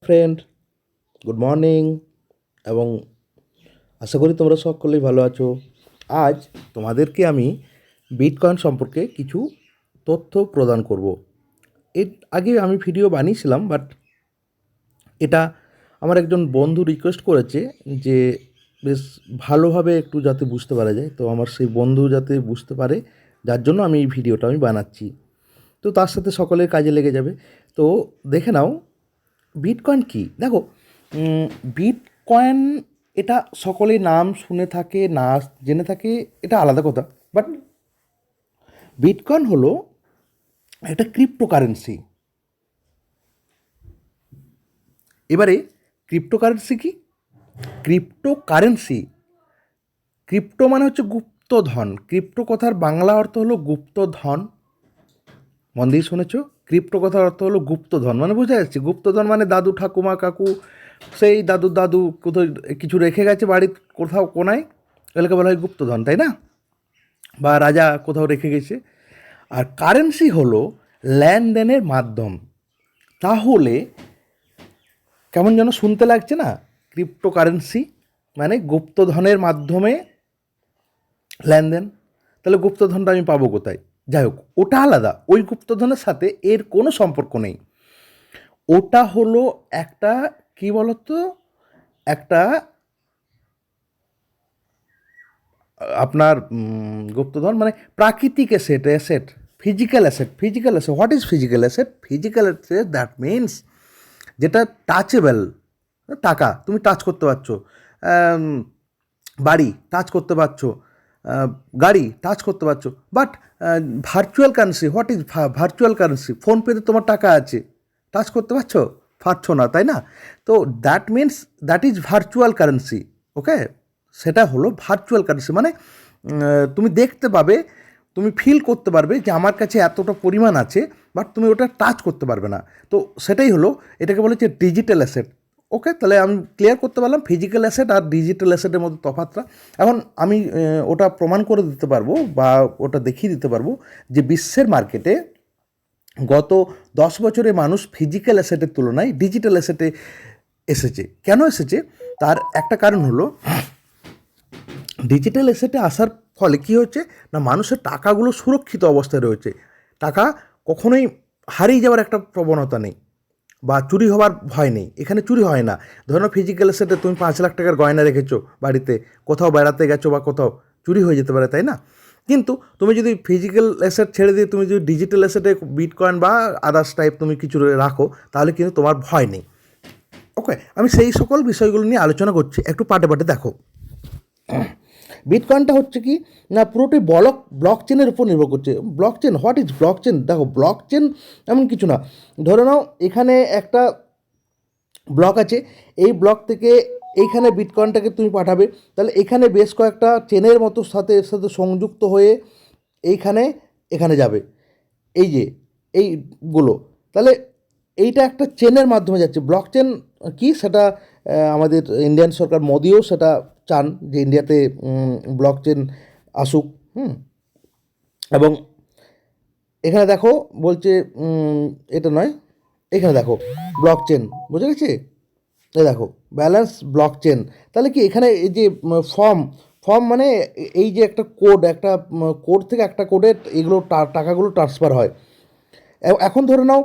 Friend, good morning এবং আশা করি তোমরা সকলেই ভালো আছো। আজ তোমাদেরকে আমি বিটকয়েন সম্পর্কে কিছু তথ্য প্রদান করব। এর আগে আমি ভিডিও বানিয়েছিলাম, বাট এটা আমার একজন বন্ধু রিকোয়েস্ট করেছে যে বেশ ভালোভাবে একটু যাতে বুঝতে পারা যায়, তো আমার সেই বন্ধু যাতে বুঝতে পারে, যার জন্য আমি এই ভিডিওটা আমি বানাচ্ছি। তো তার সাথে সকলের কাজে লেগে যাবে। তো দেখে নাও বিটকয়েন কী। দেখো, বিটকয়েন এটা সকলেই নাম শুনে থাকে, না জেনে থাকে, এটা আলাদা কথা। বাট বিটকয়েন হলো একটা ক্রিপ্টোকারেন্সি। এবারে ক্রিপ্টোকারেন্সি কি? ক্রিপ্টোকারেন্সি, ক্রিপ্টো মানে হচ্ছে গুপ্তধন। ক্রিপ্টো কথার বাংলা অর্থ হলো গুপ্তধন। মন দিয়ে শুনেছ? ক্রিপ্টো কথার অর্থ হলো গুপ্তধন, মানে বোঝা যাচ্ছে গুপ্তধন মানে দাদু ঠাকুমা কাকু, সেই দাদু কোথাও কিছু রেখে গেছে বাড়ির কোথাও কোনায়, এলাকা বলা হয় গুপ্তধন, তাই না? বা রাজা কোথাও রেখে গেছে। আর কারেন্সি হলো লেনদেনের মাধ্যম। তাহলে কেমন যেন শুনতে লাগছে না? ক্রিপ্টো কারেন্সি মানে গুপ্তধনের মাধ্যমে লেনদেন। তাহলে গুপ্তধনটা আমি পাবো কোথায়? যাই হোক, ওটা আলাদা। ওই গুপ্তধনের সাথে এর কোনো সম্পর্ক নেই। ওটা হলো একটা, কি বলতো, একটা আপনার গুপ্তধন মানে প্রাকৃতিক asset, physical asset. What is physical asset? Physical asset that means যেটা টাচেবল। টাকা তুমি টাচ করতে পারছো, বাড়ি টাচ করতে পারছো, গাড়ি টাচ করতে পারছো। But virtual currency, what is virtual currency? ফোনপেতে তোমার টাকা আছে, টাচ করতে পারছো? পারছো না, তাই না? তো that means that is virtual currency. Okay, সেটা হলো ভার্চুয়াল কারেন্সি। মানে তুমি দেখতে পাবে, তুমি ফিল করতে পারবে যে আমার কাছে এতটা পরিমাণ আছে, বাট তুমি ওটা টাচ করতে পারবে না। তো সেটাই হলো, এটাকে বলে যে ডিজিটাল অ্যাসেট। ওকে, তাহলে আমি ক্লিয়ার করতে পারলাম ফিজিক্যাল অ্যাসেট আর ডিজিটাল অ্যাসেটের মধ্যে তফাৎটা। এখন আমি ওটা প্রমাণ করে দিতে পারবো বা ওটা দেখিয়ে দিতে পারবো যে বিশ্বের মার্কেটে গত 10 বছরে মানুষ ফিজিক্যাল অ্যাসেটের তুলনায় ডিজিটাল অ্যাসেটে এসেছে। কেন এসেছে? তার একটা কারণ হলো, ডিজিটাল অ্যাসেটে আসার ফলে কী হচ্ছে না, মানুষের টাকাগুলো সুরক্ষিত অবস্থায় রয়েছে। টাকা কখনোই হারিয়ে যাওয়ার একটা প্রবণতা নেই বা চুরি হওয়ার ভয় নেই। এখানে চুরি হয় না। ধরো ফিজিক্যাল অ্যাসেটে তুমি 5 লাখ টাকার গয়না রেখেছো বাড়িতে, কোথাও বেড়াতে গেছো বা কোথাও, চুরি হয়ে যেতে পারে, তাই না? কিন্তু তুমি যদি ফিজিক্যাল অ্যাসেট ছেড়ে দিয়ে তুমি যদি ডিজিটাল অ্যাসেটে বিটকয়েন বা আদার্স টাইপ তুমি কিছু রাখো, তাহলে কিন্তু তোমার ভয় নেই। ওকে, আমি সেই সকল বিষয়গুলো নিয়ে আলোচনা করছি, একটু পাটে পাটে দেখো। বিটকয়েনটা হচ্ছে কি না, পুরোটাই ব্লক চেনের উপর নির্ভর করছে। Block chain, what is block chain? দেখো, ব্লক চেন এমন কিছু না। ধরে নাও এখানে একটা ব্লক আছে, এই ব্লক থেকে এইখানে বিটকয়েনটাকে তুমি পাঠাবে, তাহলে এখানে বেশ কয়েকটা চেনের মতো সাথে এর সাথে সংযুক্ত হয়ে এইখানে এখানে যাবে, এই যে এইগুলো। তাহলে এইটা একটা চেনের মাধ্যমে যাচ্ছে। ব্লক চেন কি সেটা আমাদের ইন্ডিয়ান সরকার মোদিও সেটা চান যে ইন্ডিয়াতে ব্লক চেন আসুক। এবং এখানে দেখো বলছে, এটা নয়, এখানে দেখো ব্লক চেন, বুঝে গেছে? এই দেখো ব্যালেন্স ব্লক চেন। তাহলে কি এখানে এই যে ফর্ম ফর্ম মানে এই যে একটা কোড, একটা কোড থেকে একটা কোডে এগুলো টাকাগুলো ট্রান্সফার হয়। এখন ধরে নাও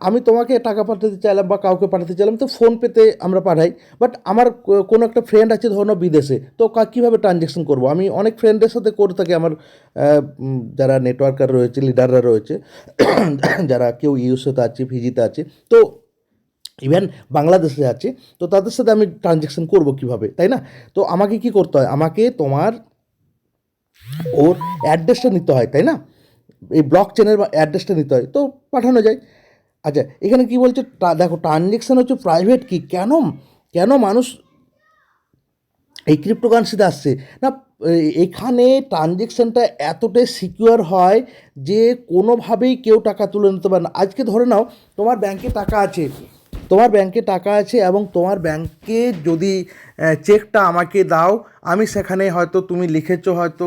আমি তোমাকে টাকা পাঠাতে চাইলাম বা কাউকে পাঠাতে চাইলাম, তো ফোনপেতে আমরা পাঠাই। বাট আমার কোনো একটা ফ্রেন্ড আছে ধরো নাও বিদেশে, তো কীভাবে ট্রানজ্যাকশন করবো? আমি অনেক ফ্রেন্ডের সাথে করে থাকি, আমার যারা নেটওয়ার্কার রয়েছে, লিডাররা রয়েছে, যারা কেউ ইউএসএতে আছে, ফিজিতে আছে, তো ইভেন বাংলাদেশে আছে, তো তাদের সাথে আমি ট্রানজ্যাকশন করবো কীভাবে, তাই না? তো আমাকে কি করতে হয়? আমাকে তোমার ওর অ্যাড্রেসটা নিতে হয়, তাই না? এই ব্লক চেনের অ্যাড্রেসটা নিতে হয়, তো পাঠানো যায়। আচ্ছা, এখানে কি বলছে দেখো, ট্রানজ্যাকশান হচ্ছে প্রাইভেট কি। কেন কেন মানুষ এই ক্রিপ্টোকারেন্সিতে আসছে না? এখানে ট্রানজ্যাকশানটা এতটাই সিকিউর হয় যে কোনোভাবেই কেউ টাকা তুলে নিতে পারে না। আজকে ধরে নাও তোমার ব্যাংকে টাকা আছে, তোমার ব্যাংকে টাকা আছে এবং তোমার ব্যাংকে যদি চেকটা আমাকে দাও, আমি সেখানে হয়তো তুমি লিখেছো হয়তো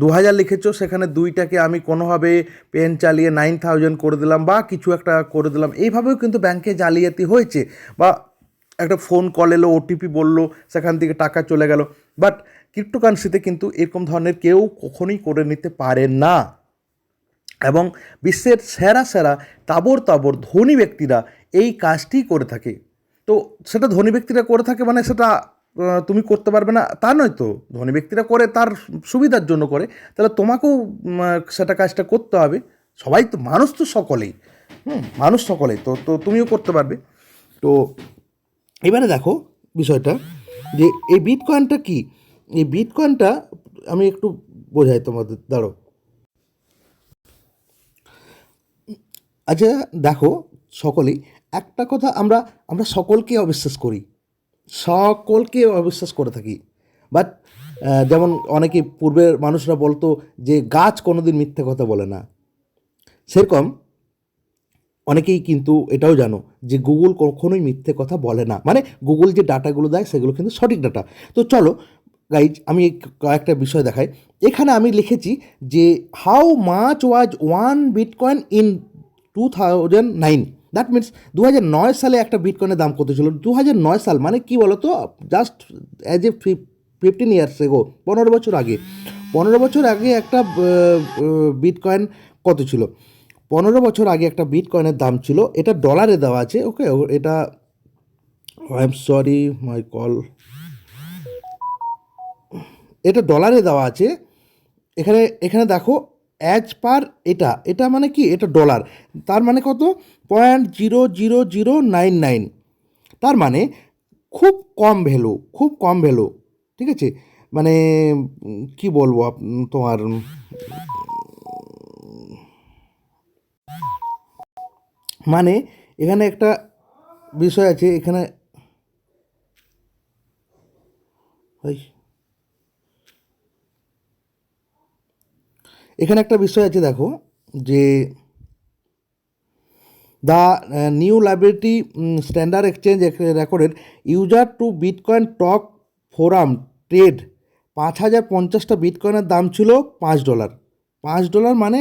2,000 লিখেছো, সেখানে 2টাকে আমি কোনোভাবে পেন চালিয়ে 9,000 করে দিলাম বা কিছু একটা করে দিলাম, এইভাবেও কিন্তু ব্যাংকে জালিয়াতি হয়েছে। বা একটা ফোন কল এলো, ওটিপি বললো, সেখান থেকে টাকা চলে গেল। বাট ক্রিপ্টোকারেন্সিতে কিন্তু এরকম ধরনের কেউ কখনোই করে নিতে পারে না। এবং বিশ্বের সেরা সেরা তাবড় তাবড় ধনী ব্যক্তিরা এই কাজটি করে থাকে। তো সেটা ধনী ব্যক্তিরা করে থাকে মানে সেটা তুমি করতে পারবে না তা নয় তো। ধনী ব্যক্তিরা করে তার সুবিধার জন্য করে, তাহলে তোমাকেও সেটা কাজটা করতে হবে। সবাই তো মানুষ, তো সকলেই মানুষ সকলেই তো তো তুমিও করতে পারবে। তো এবারে দেখো বিষয়টা, যে এই বিটকয়েনটা কি। এই বিটকয়েনটা আমি একটু বোঝাই তোমাদের, দাঁড়ো। আচ্ছা দেখো, সকলেই একটা কথা, আমরা আমরা সকলকে অবিশ্বাস করি, সকলকে অবিশ্বাস করে থাকি। বাট যেমন অনেকে পূর্বের মানুষরা বলতো যে গাছ কোনোদিন মিথ্যে কথা বলে না, সেরকম অনেকেই কিন্তু এটাও জানো যে গুগল কখনোই মিথ্যে কথা বলে না, মানে গুগল যে ডাটাগুলো দেয় সেগুলো কিন্তু সঠিক ডাটা। তো চলো গাইজ, আমি কয়েকটা বিষয় দেখাই। এখানে আমি লিখেছি যে how much was one bitcoin in 2009। That means 2009 সালে একটা বিটকয়েনের দাম কত ছিল। 2009 সাল মানে কি বলো তো, just as a 15 years ago, 15 বছর আগে। 15 বছর আগে একটা বিটকয়েন কত ছিল? 15 বছর আগে একটা বিটকয়েনের দাম ছিল, এটা ডলারে দেওয়া আছে, ওকে। এটা I am sorry my call, এটা ডলারে দেওয়া আছে। এখানে এখানে দেখো অ্যাজ পার, এটা এটা মানে কি, এটা ডলার, তার মানে কত, 0.00099। তার মানে খুব কম ভ্যালু, খুব কম ভ্যালু, ঠিক আছে। মানে কি বলবো তোমার, মানে এখানে একটা বিষয় আছে, এখানে এখানে একটা বিষয় আছে দেখো, যে the new library standard exchange recorded user to bitcoin talk forum trade 5,050টা বিটকয়েনের দাম ছিল $5। $5 মানে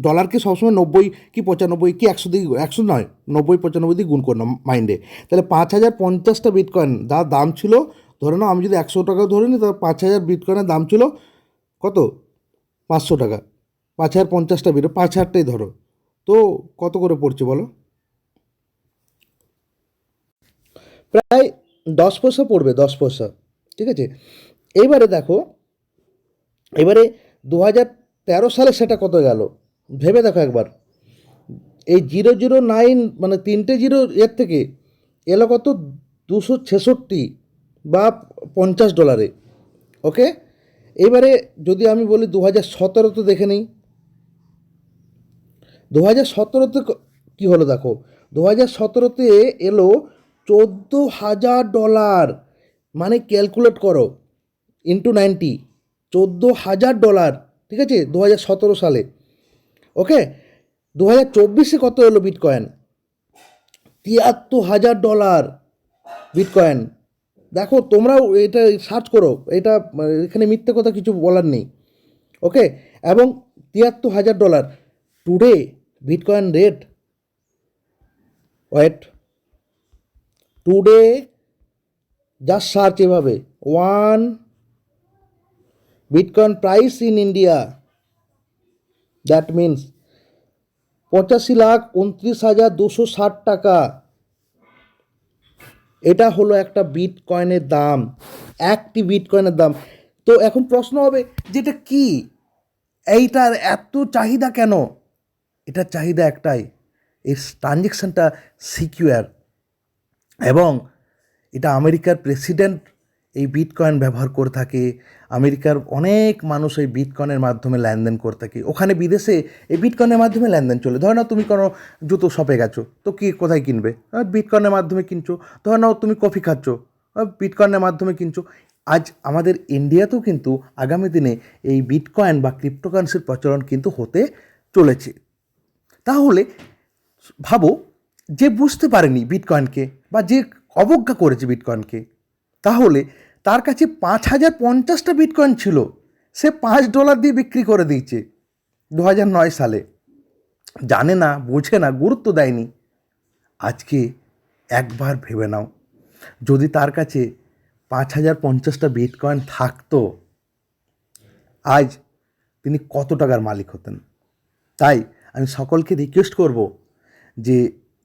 ডলারকে সবসময় 90 কি 95 কি 100 দিয়ে, 100 নয়, 90 95 দিয়ে গুণ করলাম মাইন্ডে। তাহলে 5,050টা বিটকয়েন যার দাম ছিল, ধরে নাও আমি যদি 100 টাকা ধরে নিই, তাহলে 5,000 বিটকয়েনের দাম ছিল কত, 500 টাকা। 5,050টা বিট, 5,000টাই ধরো, তো কত করে পড়ছে বলো? প্রায় 10 পয়সা পড়বে, 10 পয়সা, ঠিক আছে। এইবারে দেখো, এবারে 2013 সালে সেটা কত গেল ভেবে দেখো একবার। এই 009 মানে 3টে জিরো এর থেকে এলো কত, 266 বা $50। ওকে, এবারে যদি আমি বলি 2017তে দেখে নিই, 2017তে কী হলো দেখো। 2017তে এলো $14,000, মানে ক্যালকুলেট করো ইন্টু 90, $14,000, ঠিক আছে, 2017 সালে। ওকে, 2024-এ কত এলো বিটকয়েন, $73,000 বিটকয়েন। দেখো তোমরাও এটা সার্চ করো, এটা এখানে মিথ্যে কথা কিছু বলার নেই। ওকে, এবং $73,000 today bitcoin rate, wait, today just search এভাবে, one bitcoin price in India, that means 85,29,260 টাকা। এটা হলো একটা বিটকয়েনের দাম, একটি বিটকয়েনের দাম। তো এখন প্রশ্ন হবে যেটা কি, এইটার এত চাহিদা কেন? এটার চাহিদা একটাই, এই ট্রানজ্যাকশানটা সিকিউর, এবং এটা আমেরিকার প্রেসিডেন্ট এই বিটকয়েন ব্যবহার করে থাকে। আমেরিকার অনেক মানুষ এই বিটকয়েনের মাধ্যমে লেনদেন করে থাকে। ওখানে বিদেশে এই বিটকয়েনের মাধ্যমে লেনদেন চলে। ধরে নাও তুমি কোনো জুতো শপে গেছো, তো কি কোথায় কিনবে, বিটকয়েনের মাধ্যমে কিনছো। ধরে নাও তুমি কফি খাচ্ছো, বিটকয়েনের মাধ্যমে কিনছো। আজ আমাদের ইন্ডিয়াতেও কিন্তু আগামী দিনে এই বিটকয়েন বা ক্রিপ্টোকারেন্সির প্রচলন কিন্তু হতে চলেছে। তাহলে ভাবো, যে বুঝতে পারেনি বিটকয়েনকে বা যে অবজ্ঞা করেছে বিটকয়েনকে, তাহলে তার কাছে 5,050টা বিটকয়েন ছিল, সে $5 দিয়ে বিক্রি করে দিয়েছে 2009 সালে। জানে না, বোঝে না, গুরুত্ব দেয়নি। আজকে একবার ভেবে নাও, যদি তার কাছে 5,050টা বিটকয়েন থাকতো, আজ তিনি কত টাকার মালিক হতেন। তাই আমি সকলকে রিকোয়েস্ট করব যে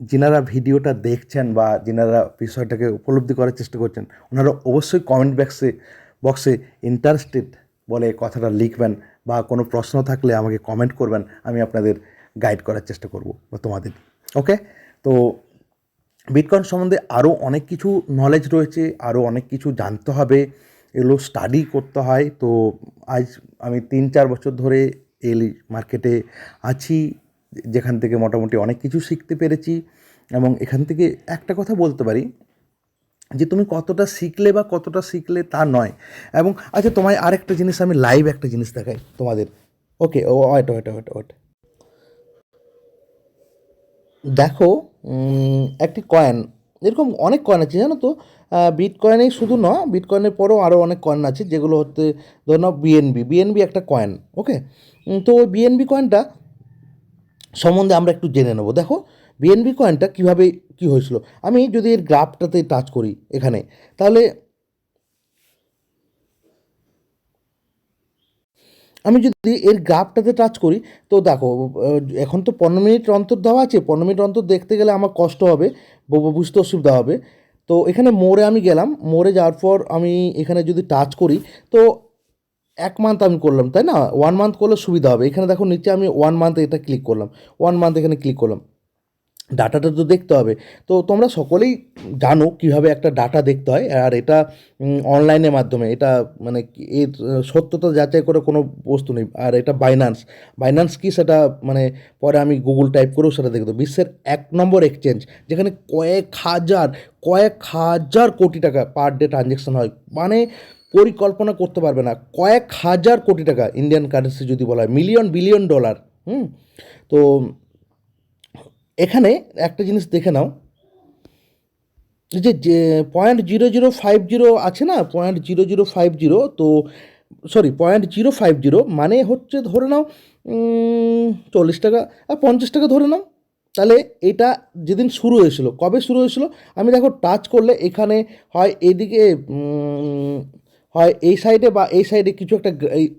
যিনারা ভিডিওটা দেখছেন বা যিনারা বিষয়টাকে উপলব্ধি করার চেষ্টা করছেন, ওনারা অবশ্যই কমেন্ট বক্সে ইন্টারেস্টেড বলে কথাটা লিখবেন, বা কোনো প্রশ্ন থাকলে আমাকে কমেন্ট করবেন, আমি আপনাদের গাইড করার চেষ্টা করব বা তোমাদের। ওকে, তো বিটকয়েন সম্বন্ধে আরও অনেক কিছু নলেজ রয়েছে, আরও অনেক কিছু জানতে হবে, এগুলো স্টাডি করতে হয়। তো আজ আমি 3-4 বছর ধরে এই মার্কেটে আছি, যেখান থেকে মোটামুটি অনেক কিছু শিখতে পেরেছি। এবং এখান থেকে একটা কথা বলতে পারি যে তুমি কতটা শিখলে বা কতটা শিখলে তা নয়। এবং আচ্ছা, তোমায় আরেকটা জিনিস আমি লাইভ একটা জিনিস দেখাই তোমাদের। ওকে, ওয়েট, দেখো, একটি কয়েন, এরকম অনেক কয়েন আছে জানো তো। বিটকয়েনেই শুধু নয়, বিটকয়েনের পরেও আরও অনেক কয়েন আছে, যেগুলো হচ্ছে ধরে নাও বিএনবি একটা কয়েন। ওকে, তো ওই বিএনবি কয়েনটা সম্বন্ধে আমরা একটু জেনে নেবো। দেখো, বিএনবি কয়েনটা কীভাবে কী হয়েছিল। আমি যদি এর গ্রাফটাতে টাচ করি এখানে, তাহলে আমি যদি এর গ্রাফটাতে টাচ করি, তো দেখো, এখন তো 15 মিনিট অন্তর দেওয়া আছে, 15 মিনিট অন্তর দেখতে গেলে আমার কষ্ট হবে, বুঝতে অসুবিধা হবে। তো এখানে মোড়ে আমি গেলাম, মোড়ে যাওয়ার পর আমি এখানে যদি টাচ করি, তো 1 মান্থ আমি করলাম, তাই না? 1 মান্থ করলে সুবিধা হবে। এখানে দেখো নিচে আমি 1 মান্থ এটা ক্লিক করলাম, 1 মান্থ এখানে ক্লিক করলাম। ডাটাটা তো দেখতে হবে। তো তোমরা সকলেই জানো কীভাবে একটা ডাটা দেখতে হয়, আর এটা অনলাইনের মাধ্যমে, এটা মানে এর সত্যতা যাচাই করে কোনো বস্তু নেই। আর এটা বাইন্যান্স কি সেটা মানে পরে আমি গুগল টাইপ করেও সেটা দেখতে, বিশ্বের 1 নম্বর এক্সচেঞ্জ, যেখানে কয়েক হাজার কোটি টাকা পার ডে ট্রানজ্যাকশন হয়, মানে পরিকল্পনা করতে পারবে না, কয়েক হাজার কোটি টাকা, ইন্ডিয়ান কারেন্সি যদি বলা হয়, মিলিয়ন বিলিয়ন ডলার। তো এখানে একটা জিনিস দেখে নাও, যে 0.0050 আছে না, 0.0050, তো সরি 0.050, মানে হচ্ছে ধরে নাও 40 টাকা আর 50 টাকা ধরে নাও। তাহলে এটা যেদিন শুরু হয়েছিল, কবে শুরু হয়েছিল, আমি দেখো টাচ করলে এখানে হয় এইদিকে, হয় এই সাইডে বা এই সাইডে কিছু একটা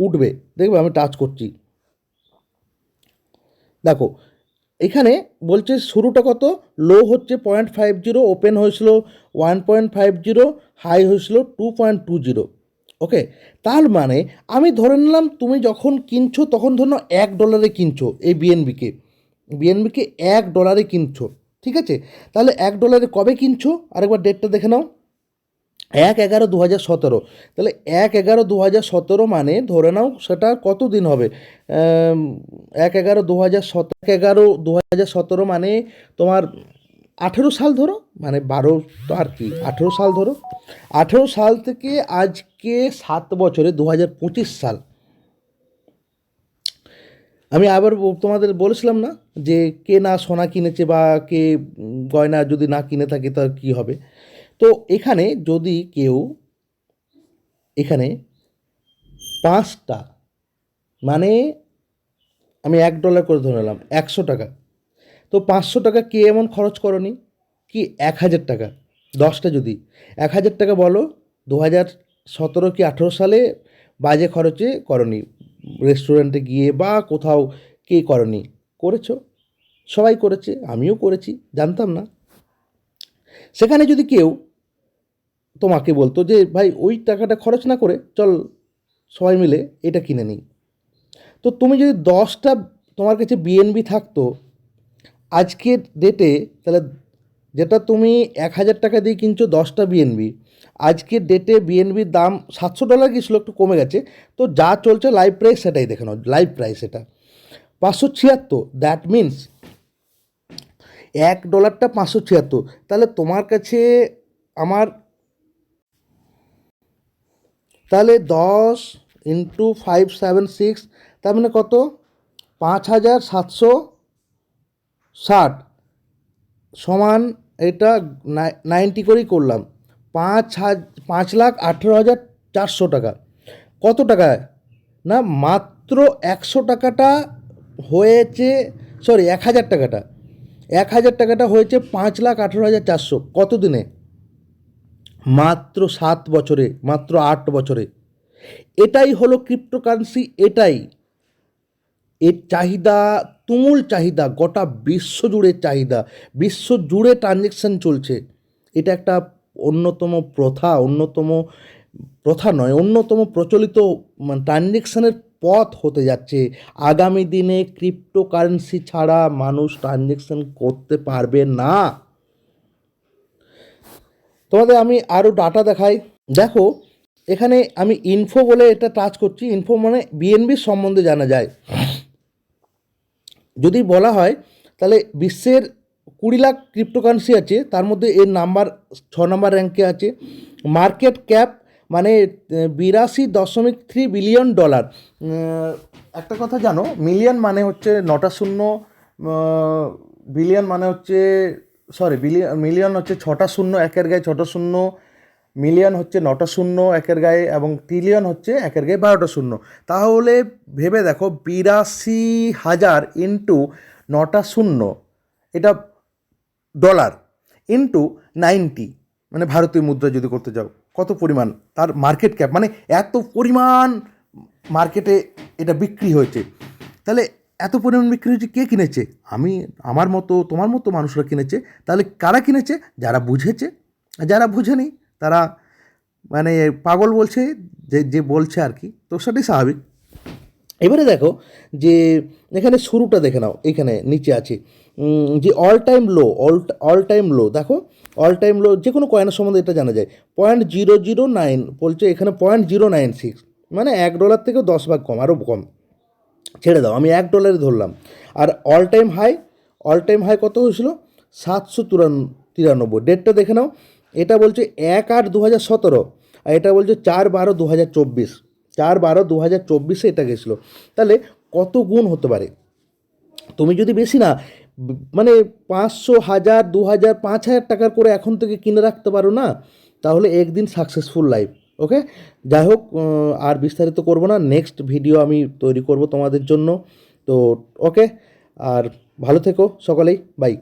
উঠবে, দেখবে আমি টাচ করছি, দেখো এখানে বলছে শুরুটা কত, লো হচ্ছে 0.50, ওপেন হয়েছিল 1.50, হাই হয়েছিল 2.20। ওকে, তার মানে আমি ধরে নিলাম তুমি যখন কিনছো তখন ধরে নাও $1 কিনছো এই বিএনবিকে $1 কিনছো, ঠিক আছে? তাহলে $1 কবে কিনছো, আরেকবার ডেটটা দেখে নাও, 1/11/2017। তাহলে 1/11/2017 মানে ধরে নাও সেটা কত দিন হবে, 1/11/2017 মানে তোমার 18 সাল ধরো, মানে 12 তো আর কি, 18 সাল ধরো। 18 সাল থেকে আজকে 7 বছরে 2025 সাল। আমি আবার তোমাদের বলেছিলাম না যে কে না সোনা কিনেছে বা কে গয়না যদি না কিনে থাকে তার কী হবে। তো এখানে যদি কেউ, এখানে 5টা, মানে আমি $1 করে ধরে নিলাম, 100 টাকা। তো 500 টাকা কে এমন খরচ করনি কি, 1,000 টাকা, 10টা যদি 1,000 টাকা বলো, 2017 কি 18 সালে বাজে খরচে করনি, রেস্টুরেন্টে গিয়ে বা কোথাও কে করনি, করেছো, সবাই করেছে, আমিও করেছি, জানতাম না। সেখানে যদি কেউ তোমাকে বলতো যে ভাই ওই টাকাটা খরচ না করে চল সবাই মিলে এটা কিনে নিই, তো তুমি যদি 10টা তোমার কাছে বিএনবি থাকতো আজকের ডেটে, তাহলে যেটা তুমি 1,000 টাকা দিয়ে কিনছো 10টা বিএনবি, আজকের ডেটে বিএনবির দাম $700 গিয়েছিলো, একটু কমে গেছে। তো যা চলছে লাইভ প্রাইস সেটাই দেখে নাও, লাইভ প্রাইস এটা 576। দ্যাট মিনস $1টা 576। তাহলে তোমার কাছে আমার, তাহলে 10 × 576, তার মানে কত, 5,760। সমান এটা 90 করেই করলাম, 5,18,400 টাকা। কত টাকায়? না মাত্র 100 টাকাটা হয়েছে, সরি 1,000 টাকাটা, 1,000 টাকাটা হয়েছে 5,18,400। কত দিনে? মাত্র 7 বছরে, মাত্র 8 বছরে। এটাই হলো ক্রিপ্টোকারেন্সি, এটাই এর চাহিদা, তুমুল চাহিদা, গোটা বিশ্ব জুড়ে চাহিদা, বিশ্ব জুড়ে ট্রানজ্যাকশান চলছে। এটা একটা অন্যতম প্রথা, অন্যতম প্রথা নয়, অন্যতম প্রচলিত ট্রানজ্যাকশানের পথ হতে যাচ্ছে। আগামী দিনে ক্রিপ্টোকারেন্সি ছাড়া মানুষ ট্রানজ্যাকশান করতে পারবে না। তোমাদের আমি আরও ডাটা দেখাই। দেখো এখানে আমি ইনফো বলে এটা টাচ করছি, ইনফো মানে বিএনবির সম্বন্ধে জানা যায়। যদি বলা হয় তাহলে বিশ্বের 20 লাখ ক্রিপ্টোকারেন্সি আছে, তার মধ্যে এর নাম্বার 6 নম্বর র্যাঙ্কে আছে। মার্কেট ক্যাপ মানে 82.3 বিলিয়ন ডলার। একটা কথা জানো, মিলিয়ন মানে হচ্ছে 9টা শূন্য, বিলিয়ন মানে হচ্ছে, সরি মিলিয়ন হচ্ছে 6টা শূন্য, একের গায়ে 6টা শূন্য, মিলিয়ন হচ্ছে 9টা শূন্য একের গায়ে, এবং ট্রিলিয়ন হচ্ছে একের গায়ে 12টা শূন্য। তাহলে ভেবে দেখো 82,000 ইন্টু 9টা শূন্য, এটা ডলার, ইন্টু 90 মানে ভারতীয় মুদ্রা যদি করতে যাও, কত পরিমাণ তার মার্কেট ক্যাপ, মানে এত পরিমাণ মার্কেটে এটা বিক্রি হয়েছে। তাহলে এত পরিমাণ বিক্রি হয়েছে, কে কিনেছে? আমার মতো তোমার মতো মানুষরা কিনেছে। তাহলে কারা কিনেছে? যারা বুঝেছে। যারা বুঝেনি তারা মানে পাগল বলছে, যে বলছে আর কি, তো সেটাই স্বাভাবিক। এবারে দেখো যে এখানে শুরুটা দেখে নাও, এখানে নিচে আছে যে অল টাইম লো, অল টাইম লো। দেখো অল টাইম লো যে কোনো কয়েনের সম্বন্ধে এটা জানা যায়। 0.009 বলছে এখানে, 0.096 মানে $1 থেকেও 10 ভাগ কম, আরও কম। ছেড়ে দাও, আমি $1 ধরলাম। আর অল টাইম হাই কত হয়েছিল? 793। ডেটটা দেখে নাও, এটা বলছে 1/8/2017, আর এটা বলছে 4/12/2024। 4/12/2024 এটা গেছিলো। তাহলে কত গুণ হতে পারে? তুমি যদি বেশি না, মানে 500, 1000, 2000, 5000 টাকার করে এখন থেকে কিনে রাখতে পারো না, তাহলে একদিন সাকসেসফুল লাইফ। ওকে, যাই হোক, আর বিস্তারিত করব না, নেক্সট ভিডিও আমি তৈরি করব তোমাদের জন্য। তো ওকে, আর ভালো থেকো সকলেই, বাই।